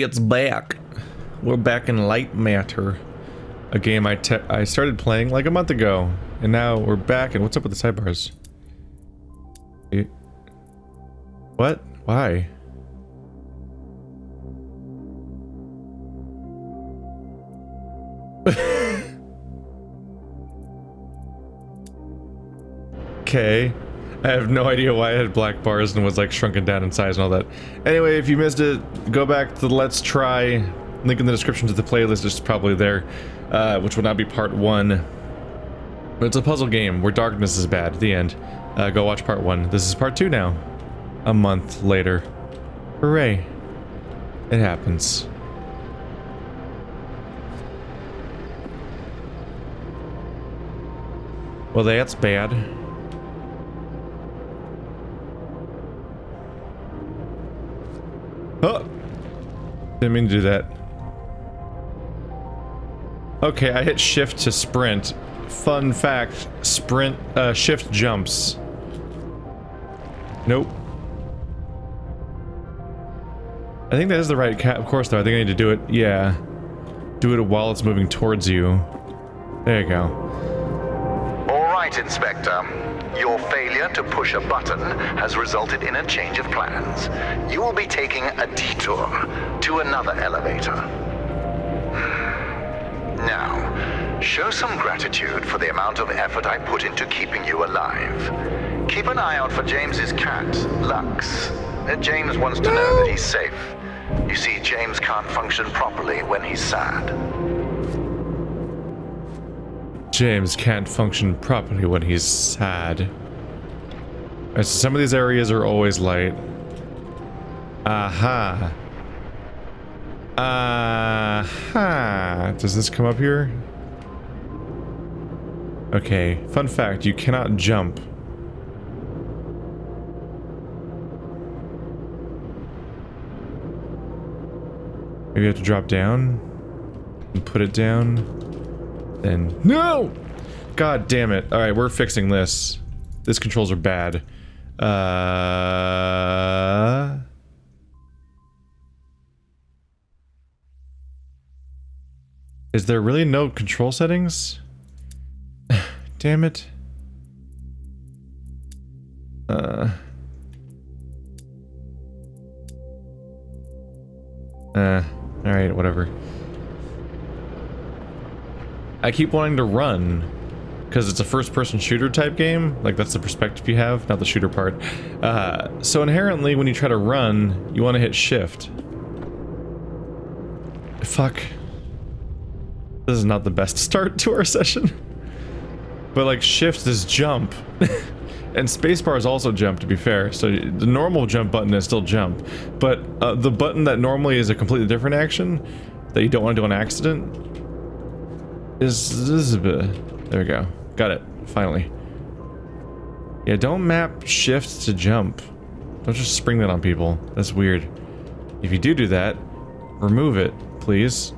It's back. We're back in Lightmatter, a game I started playing like a month ago, and now we're back. And what's up with the sidebars? What? Why? Okay. I have no idea why I had black bars and was like shrunken down in size and all that. Anyway, if you missed it, go back to the Let's Try. Link in the description to the playlist is probably there, which will not be part 1. But it's a puzzle game where darkness is bad. The end. Go watch part 1. This is part 2 now. A month later. Hooray. It happens. Well, that's bad. Oh! Didn't mean to do that. Okay, I hit shift to sprint. Fun fact, sprint, shift jumps. Nope. I think that is the right of course though, I think I need to do it, yeah. Do it while it's moving towards you. There you go. Alright, Inspector. Your failure to push a button has resulted in a change of plans. You will be taking a detour to another elevator. Now, show some gratitude for the amount of effort I put into keeping you alive. Keep an eye out for James's cat, Lux. James wants to know that he's safe. You see, James can't function properly when he's sad. James can't function properly when he's sad. So some of these areas are always light. Aha. Aha. Does this come up here? Okay. Fun fact, you cannot jump. Maybe you have to drop down and put it down. Then no! God damn it. Alright, we're fixing this. These controls are bad. Is there really no control settings? Damn it. Alright, whatever. I keep wanting to run because it's a first-person shooter type game. Like, that's the perspective you have, not the shooter part. So inherently, when you try to run, you want to hit shift. Fuck. This is not the best start to our session. But like, shift is jump. And spacebar is also jump, to be fair. So the normal jump button is still jump. But the button that normally is a completely different action, that you don't want to do on accident, is there we go. Got it. Finally. Yeah, don't map shift to jump. Don't just spring that on people. That's weird. If you do that, remove it, please.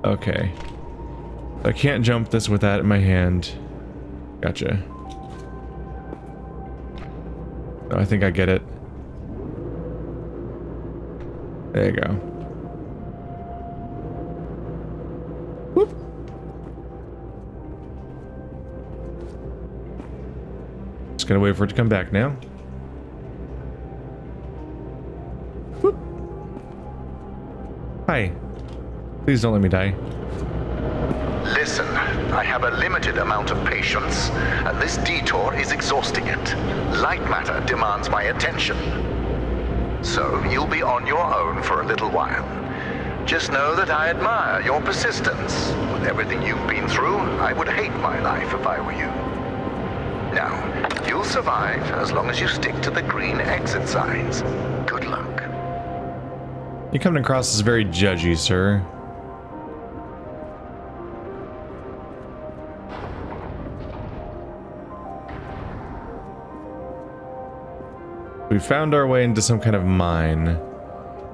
Okay. I can't jump this with that in my hand. Gotcha. Oh, I think I get it. There you go. Whoop. Just gonna wait for it to come back now. Whoop. Hi. Please don't let me die. Listen, I have a limited amount of patience, and this detour is exhausting it. Lightmatter demands my attention. So, you'll be on your own for a little while. Just know that I admire your persistence. With everything you've been through, I would hate my life if I were you. Now, you'll survive as long as you stick to the green exit signs. Good luck. You're coming across as very judgy, sir. We found our way into some kind of mine.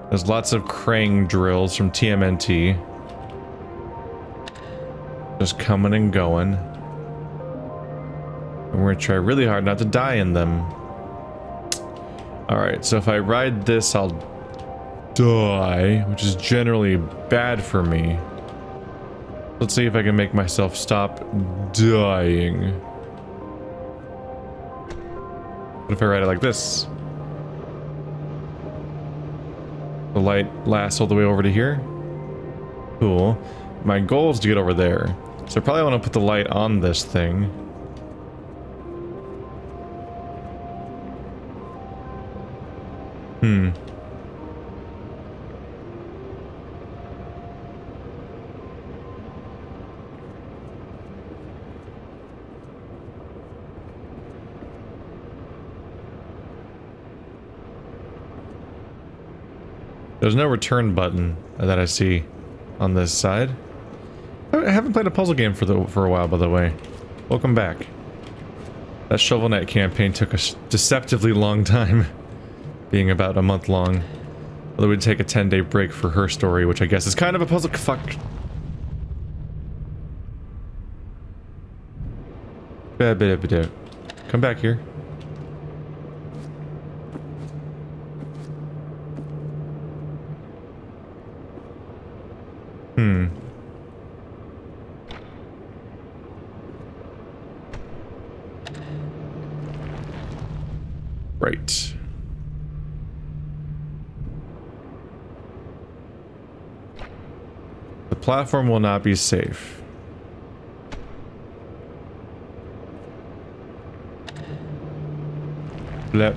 There's lots of Krang drills from TMNT. Just coming and going. And we're gonna try really hard not to die in them. Alright, so if I ride this, I'll die, which is generally bad for me. Let's see if I can make myself stop dying. What if I ride it like this? The light lasts all the way over to here. Cool. My goal is to get over there. So I probably want to put the light on this thing. There's no return button that I see on this side. I haven't played a puzzle game for a while, by the way. Welcome back. That Shovel Knight campaign took a deceptively long time, being about a month long. Although we'd take a 10-day break for her story, which I guess is kind of a puzzle. Fuck. Come back here. Right. The platform will not be safe. Blep.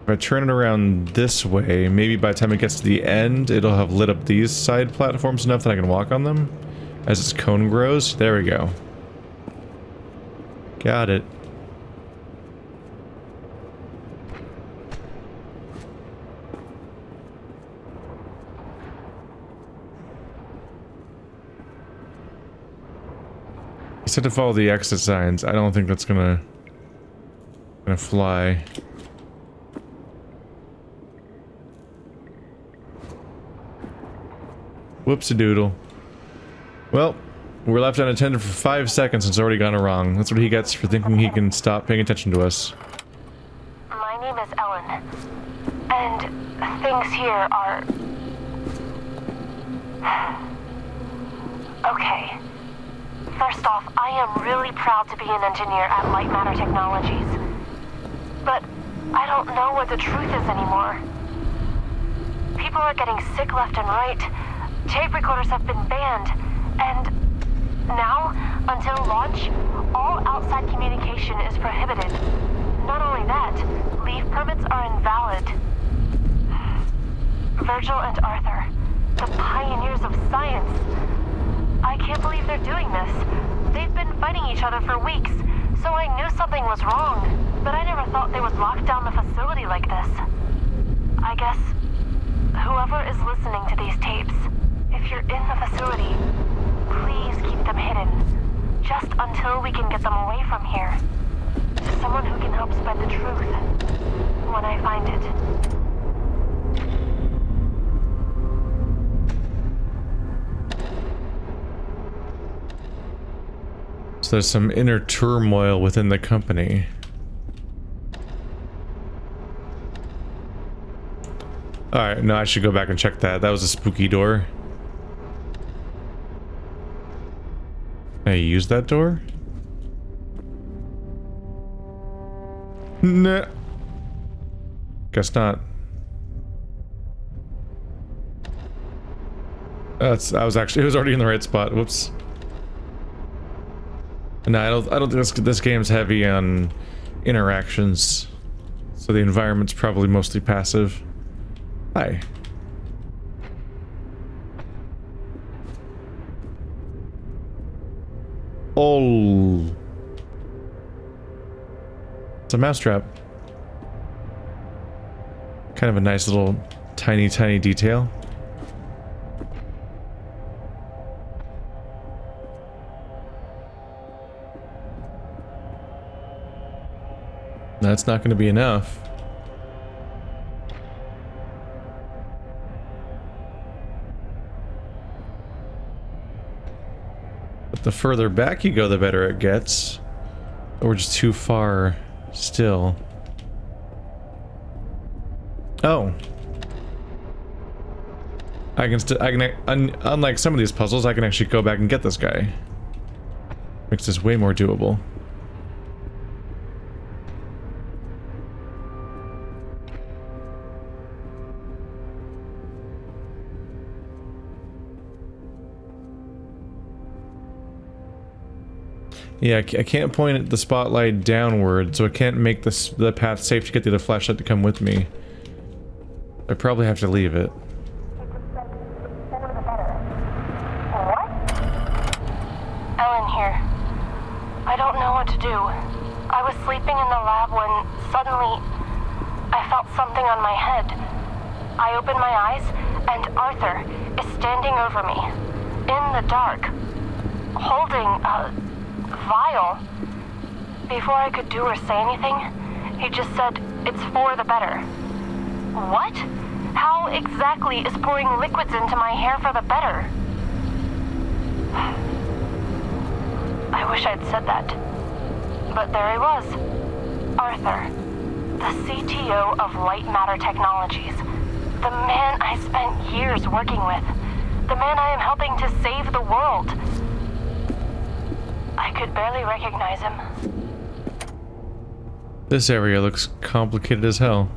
If I turn it around this way, maybe by the time it gets to the end, it'll have lit up these side platforms enough that I can walk on them as its cone grows. There we go. Got it. He said to follow the exit signs. I don't think that's gonna fly. Whoops-a-doodle. Well, we're left unattended for 5 seconds and it's already gone wrong. That's what he gets for thinking he can stop paying attention to us. My name is Ellen, and things here are... Okay. First off, I am really proud to be an engineer at Lightmatter Technologies. But I don't know what the truth is anymore. People are getting sick left and right. Tape recorders have been banned, and now, until launch, all outside communication is prohibited. Not only that, leave permits are invalid. Virgil and Arthur, the pioneers of science. I can't believe they're doing this. They've been fighting each other for weeks, so I knew something was wrong, but I never thought they would lock down the facility like this. I guess whoever is listening to these tapes, if you're in the facility, please keep them hidden, just until we can get them away from here. Someone who can help spread the truth, when I find it. So there's some inner turmoil within the company. Alright, no, I should go back and check that. That was a spooky door. Can I use that door? Nah. Guess not. It was already in the right spot. Whoops. No, I don't think this game's heavy on interactions. So the environment's probably mostly passive. Hi. Oh. It's a mousetrap. Kind of a nice little tiny detail. That's not going to be enough. The further back you go, the better it gets. Or we're just too far still. Oh. Unlike some of these puzzles, I can actually go back and get this guy. Makes this way more doable. Yeah, I can't point the spotlight downward, so I can't make the path safe to get the other flashlight to come with me. I probably have to leave it. What? Ellen here. I don't know what to do. I was sleeping in the lab when suddenly I felt something on my head. I opened my eyes and Arthur is standing over me in the dark, holding a vial. Before I could do or say anything, he just said, "It's for the better." What? How exactly is pouring liquids into my hair for the better? I wish I'd said that. But there he was. Arthur, the CTO of Lightmatter Technologies. The man I spent years working with. The man I am helping to save the world. I could barely recognize him. This area looks complicated as hell.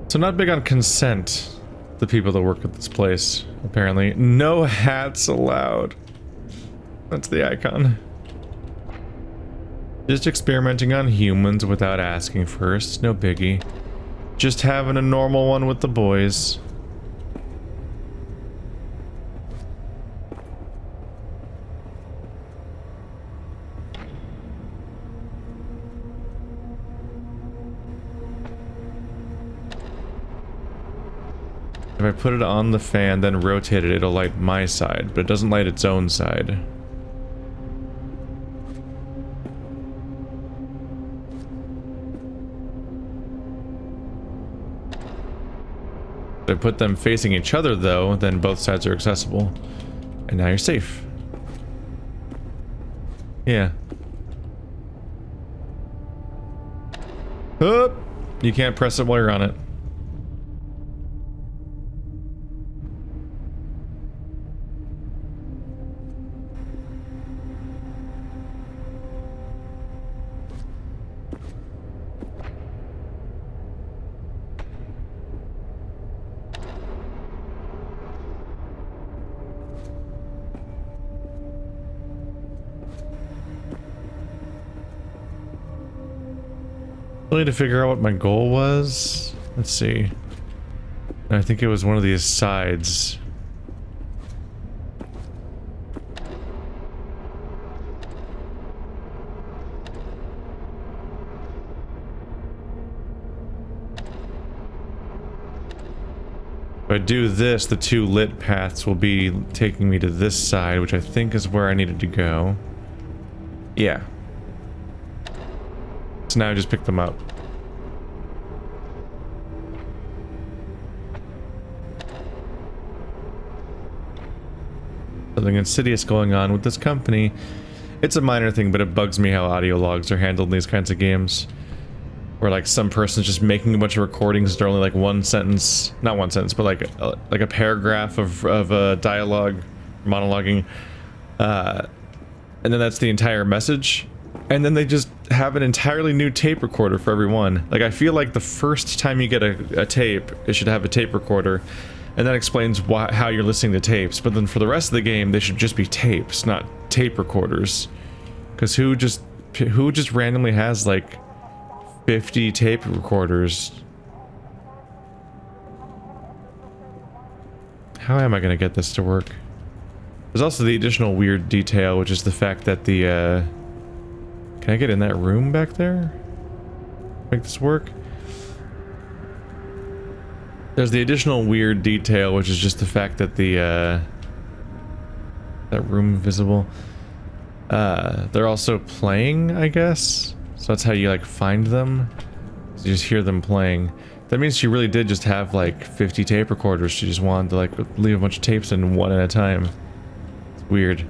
So not big on consent, the people that work at this place, apparently. No hats allowed. That's the icon. Just experimenting on humans without asking first, no biggie. Just having a normal one with the boys. If I put it on the fan, then rotate it, it'll light my side, but it doesn't light its own side. If I put them facing each other, though, then both sides are accessible. And now you're safe. Yeah. Oh, you can't press it while you're on it. To figure out what my goal was. Let's see. I think it was one of these sides. If I do this, the two lit paths will be taking me to this side, which I think is where I needed to go. Yeah. So now I just pick them up. Something insidious going on with this company. It's a minor thing, but it bugs me how audio logs are handled in these kinds of games. Where like some person's just making a bunch of recordings that are only like one sentence, not one sentence, but like a paragraph of dialogue, monologuing, and then that's the entire message. And then they just have an entirely new tape recorder for everyone. Like, I feel like the first time you get a tape, it should have a tape recorder, and that explains how you're listening to tapes. But then for the rest of the game, they should just be tapes, not tape recorders. Because who just randomly has like 50 tape recorders? How am I gonna get this to work? There's also the additional weird detail, which is the fact that the can I get in that room back there? Make this work? There's the additional weird detail, which is just the fact that the that room visible. They're also playing, I guess. So that's how you like find them. So you just hear them playing. That means she really did just have like 50 tape recorders. She just wanted to like leave a bunch of tapes in one at a time. Weird.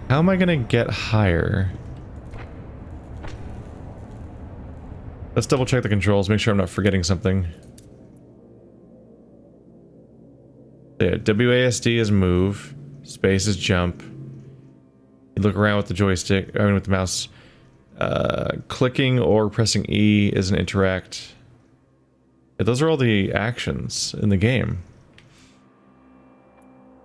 How am I gonna get higher? Let's double check the controls, make sure I'm not forgetting something. Yeah, WASD is move, space is jump. You look around with the joystick, I mean with the mouse. Clicking or pressing E is an interact. Yeah, those are all the actions in the game.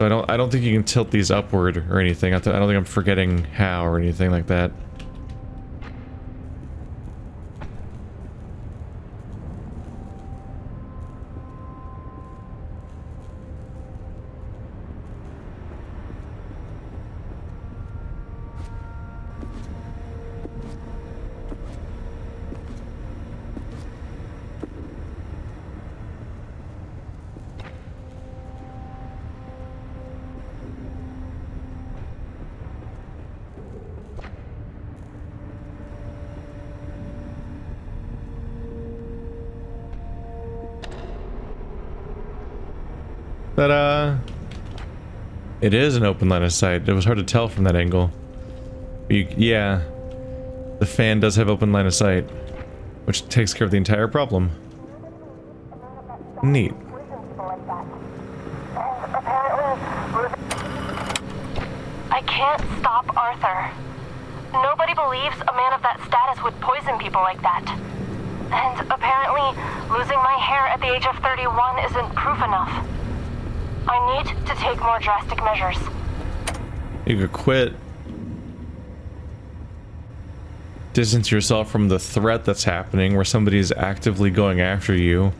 So I don't think you can tilt these upward or anything. I don't think I'm forgetting how or anything like that. But, it is an open line of sight. It was hard to tell from that angle. Yeah, the fan does have open line of sight, which takes care of the entire problem. Neat. I can't stop Arthur. Nobody believes a man of that status would poison people like that. And apparently, losing my hair at the age of 31 isn't proof enough. I need to take more drastic measures. You could quit. Distance yourself from the threat that's happening, where somebody's actively going after you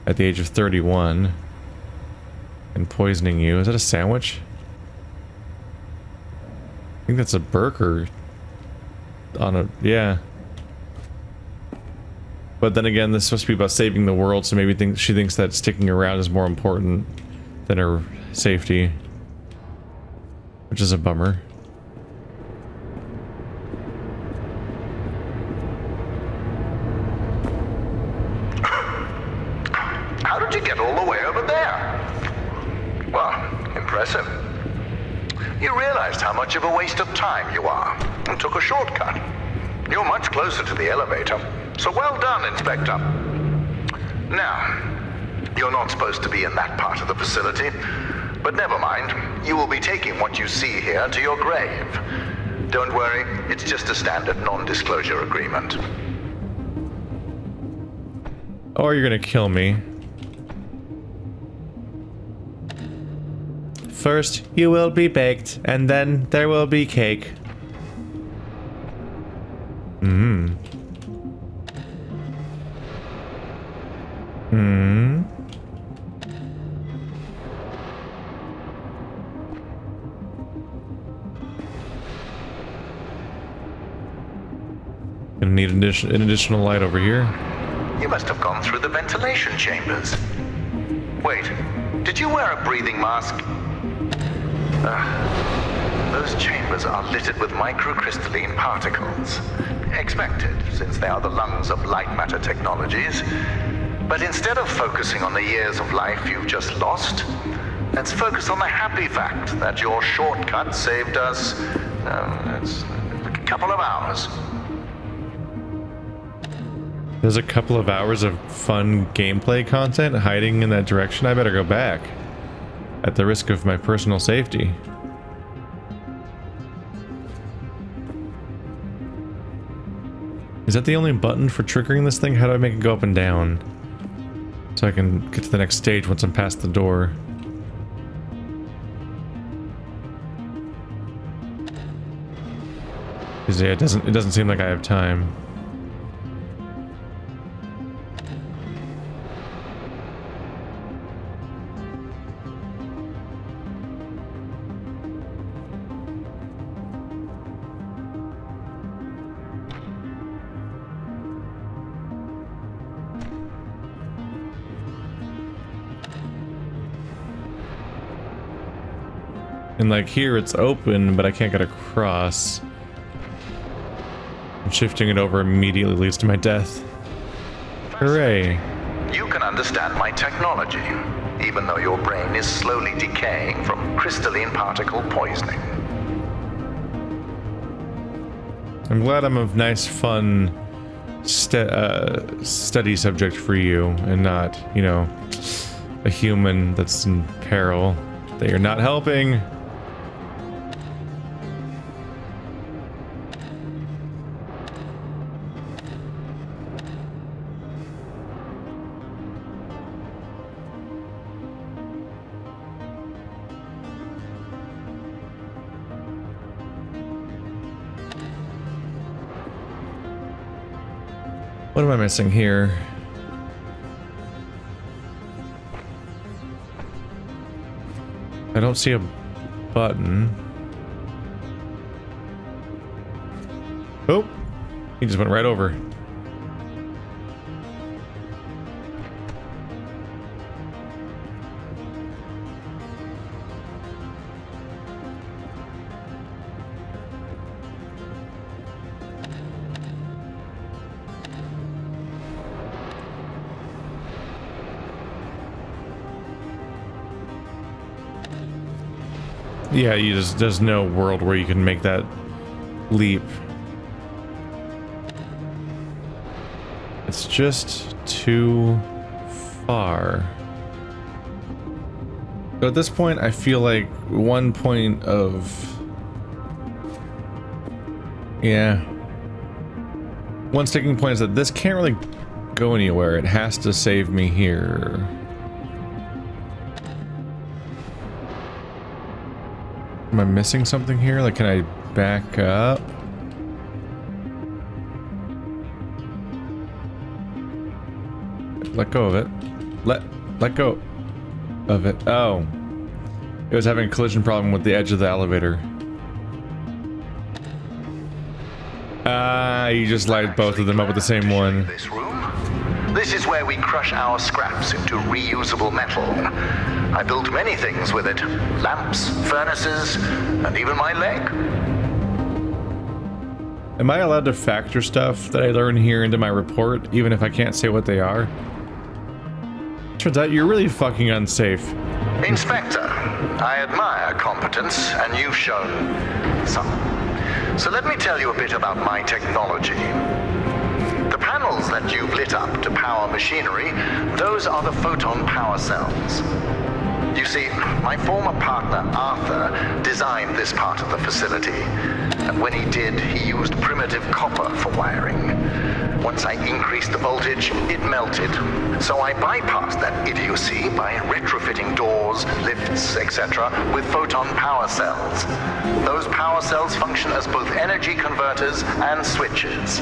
at the age of 31 and poisoning you. Is that a sandwich? I think that's a burger on a... yeah. But then again, this is supposed to be about saving the world, so maybe she thinks that sticking around is more important than her safety, which is a bummer. How did you get all the way over there? Well, impressive. You realized how much of a waste of time you are and took a shortcut. You're much closer to the elevator, so well done, Inspector. Now, you're not supposed to be in that part of the facility, but never mind. You will be taking what you see here to your grave. Don't worry, it's just a standard non-disclosure agreement. Or you're gonna kill me. First, you will be baked, and then there will be cake. Gonna need an additional light over here. You must have gone through the ventilation chambers. Wait, did you wear a breathing mask? Those chambers are littered with microcrystalline particles. Expected, since they are the lungs of Lightmatter technologies. But instead of focusing on the years of life you've just lost, let's focus on the happy fact that your shortcut saved us, it's a couple of hours. There's a couple of hours of fun gameplay content hiding in that direction. I better go back. At the risk of my personal safety. Is that the only button for triggering this thing? How do I make it go up and down? So I can get to the next stage once I'm past the door. Because yeah, it doesn't seem like I have time. And like here it's open, but I can't get across. And shifting it over immediately leads to my death. Hooray. You can understand my technology. even though your brain is slowly decaying from crystalline particle poisoning. I'm glad I'm a nice, fun study subject for you, and not, you know, a human that's in peril that you're not helping. What am I missing here? I don't see a button. Oh, he just went right over. Yeah, there's no world where you can make that leap. It's just too far. So at this point, I feel like one point of... yeah. One sticking point is that this can't really go anywhere. It has to save me here. Am I missing something here? Like, can I back up? Let go of it. Let go of it. Oh. It was having a collision problem with the edge of the elevator. Ah, you just light both of them up with the same one. This room? This is where we crush our scraps into reusable metal. I built many things with it. Lamps, furnaces, and even my leg. Am I allowed to factor stuff that I learn here into my report, even if I can't say what they are? Turns out you're really fucking unsafe. Inspector, I admire competence, and you've shown some. So let me tell you a bit about my technology. The panels that you've lit up to power machinery, those are the photon power cells. You see, my former partner, Arthur, designed this part of the facility. And when he did, he used primitive copper for wiring. Once I increased the voltage, it melted. So I bypassed that idiocy by retrofitting doors, lifts, etc. with photon power cells. Those power cells function as both energy converters and switches.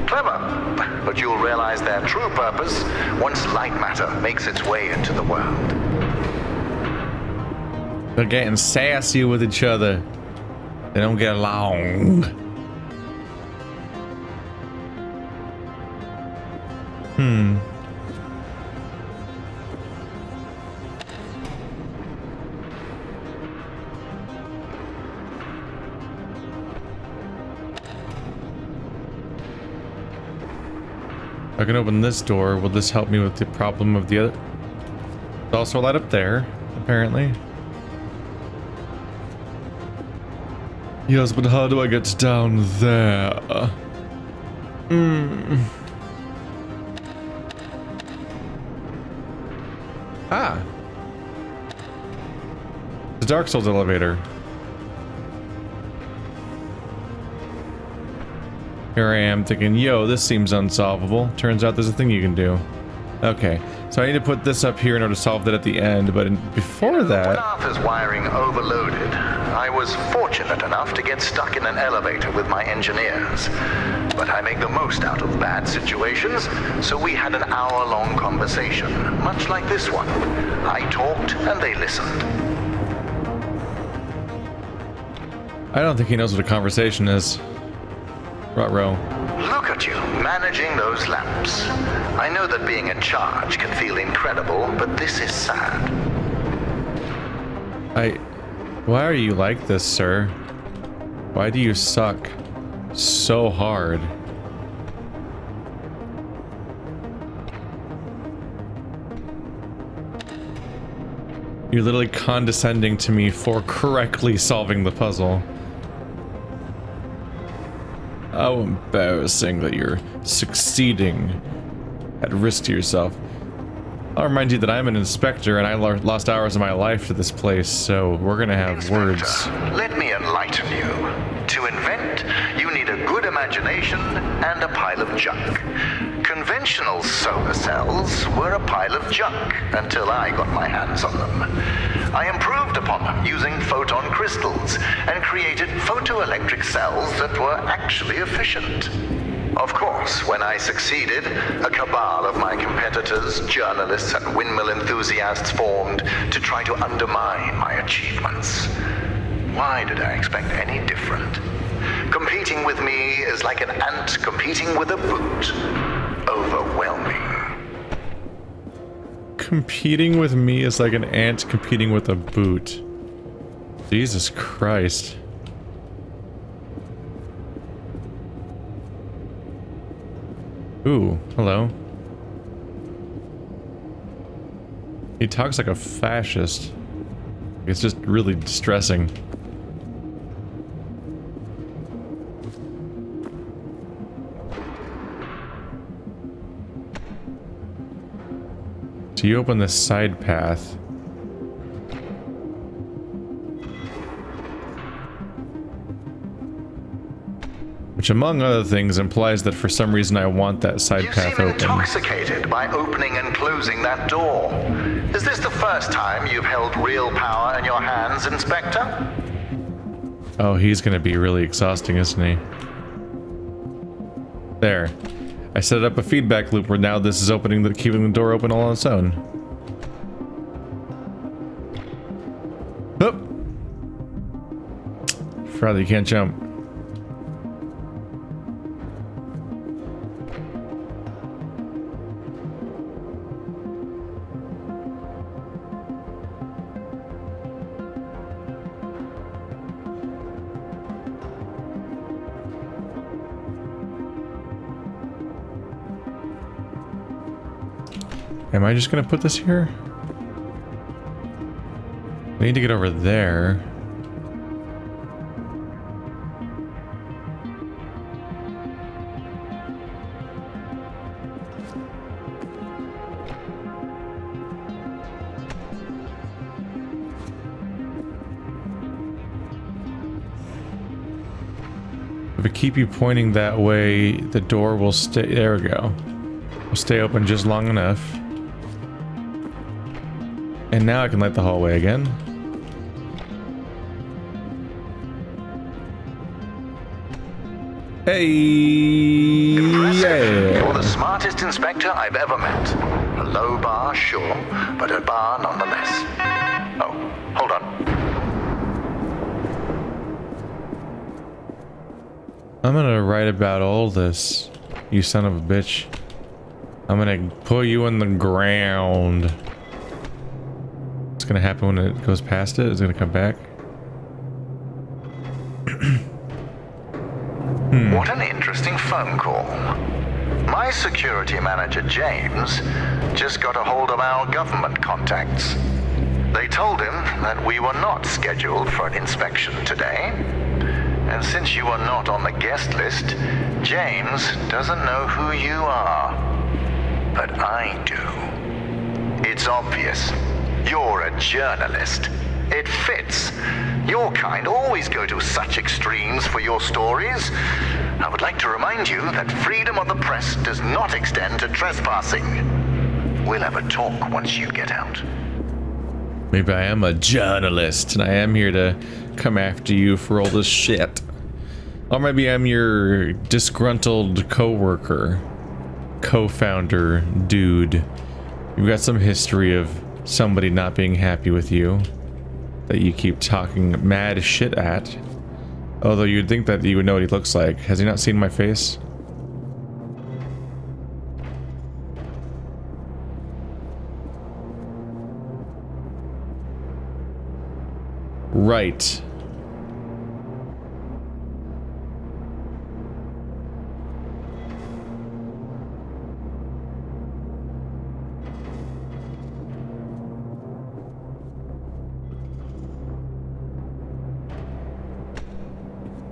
Clever, but you'll realize their true purpose once Lightmatter makes its way into the world. They're getting sassy with each other. They don't get along. I can open this door. Will this help me with the problem of the other? It's also a light up there, apparently. Yes, but how do I get down there? Ah. The Dark Souls elevator. Here I am thinking, yo, this seems unsolvable. Turns out there's a thing you can do. Okay, so I need to put this up here in order to solve that at the end, but before that... When Arthur's wiring overloaded, I was fortunate enough to get stuck in an elevator with my engineers. But I make the most out of bad situations, so we had an hour-long conversation, much like this one. I talked and they listened. I don't think he knows what a conversation is. Ruh-roh. Look at you, managing those lamps. I know that being in charge can feel incredible, but this is sad. Why are you like this, sir? Why do you suck so hard? You're literally condescending to me for correctly solving the puzzle. How embarrassing that you're succeeding at risk to yourself. I'll remind you that I'm an inspector and I lost hours of my life to this place, so we're gonna have Inspector, words. let me enlighten you. To invent, you need a good imagination and a pile of junk. Conventional solar cells were a pile of junk until I got my hands on them. I improved upon them using photon crystals and created photoelectric cells that were actually efficient. Of course, when I succeeded, a cabal of my competitors, journalists, and windmill enthusiasts formed to try to undermine my achievements. Why did I expect any different? Competing with me is like an ant competing with a boot. Overwhelming. Competing with me is like an ant competing with a boot. Jesus Christ. Ooh, hello. He talks like a fascist. It's just really distressing. So you open this side path. Which, among other things, implies that for some reason I want that side path open. You seem intoxicated by opening and closing that door. Is this the first time you've held real power in your hands, Inspector? Oh, he's gonna be really exhausting, isn't he? There. I set up a feedback loop where now this is keeping the door open all on its own. Oop! Forgot that you can't jump. Am I just gonna put this here? I need to get over there. If I keep you pointing that way, the door will stay. There we go. Will stay open just long enough. And now I can light the hallway again. Hey! Impressive. Yeah. You're the smartest inspector I've ever met. A low bar, sure, but a bar nonetheless. Oh, hold on. I'm gonna write about all this, you son of a bitch. I'm gonna put you in the ground. What's gonna happen when it goes past it? It's gonna come back. What an interesting phone call. My security manager, James, just got a hold of our government contacts. They told him that we were not scheduled for an inspection today. And since you are not on the guest list, James doesn't know who you are. But I do. It's obvious. You're a journalist. It fits. Your kind always go to such extremes for your stories. I would like to remind you that freedom of the press does not extend to trespassing. We'll have a talk once you get out. Maybe I am a journalist and I am here to come after you for all this shit. Or maybe I'm your disgruntled co-worker, co-founder dude. You've got some history of somebody not being happy with you that you keep talking mad shit at. Although you'd think that you would know what he looks like. Has he not seen my face? Right.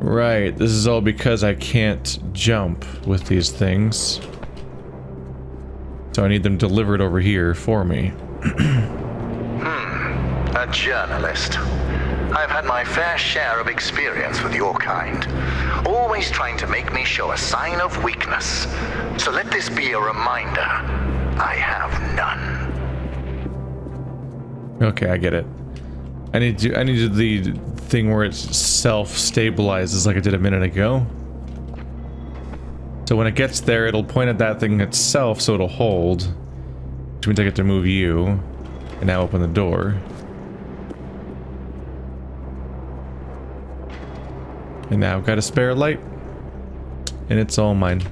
Right, this is all because I can't jump with these things. So I need them delivered over here for me. A journalist. I've had my fair share of experience with your kind. Always trying to make me show a sign of weakness. So let this be a reminder. I have none. Okay, I get it. I need the thing where it self-stabilizes like I did a minute ago. So when it gets there, it'll point at that thing itself, so it'll hold. Which means I get to move you. And now open the door. And now I've got a spare light. And it's all mine.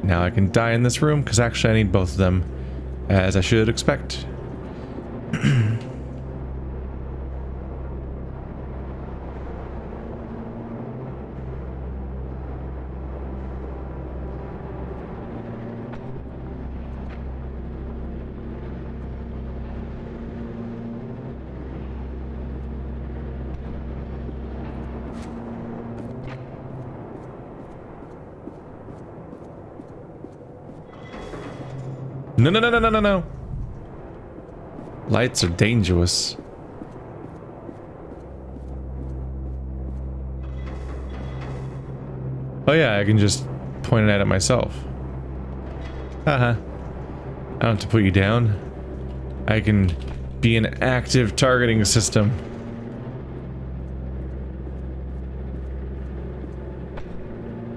Now I can die in this room, because actually I need both of them. As I should expect. No, no, no, no, no, no, no. Lights are dangerous. Oh yeah, I can just point it at it myself. Haha. I don't have to put you down. I can be an active targeting system.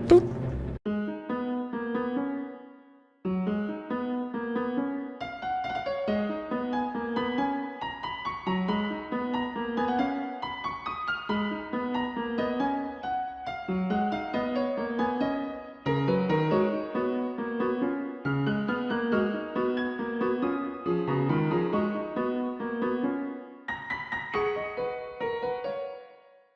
Boop.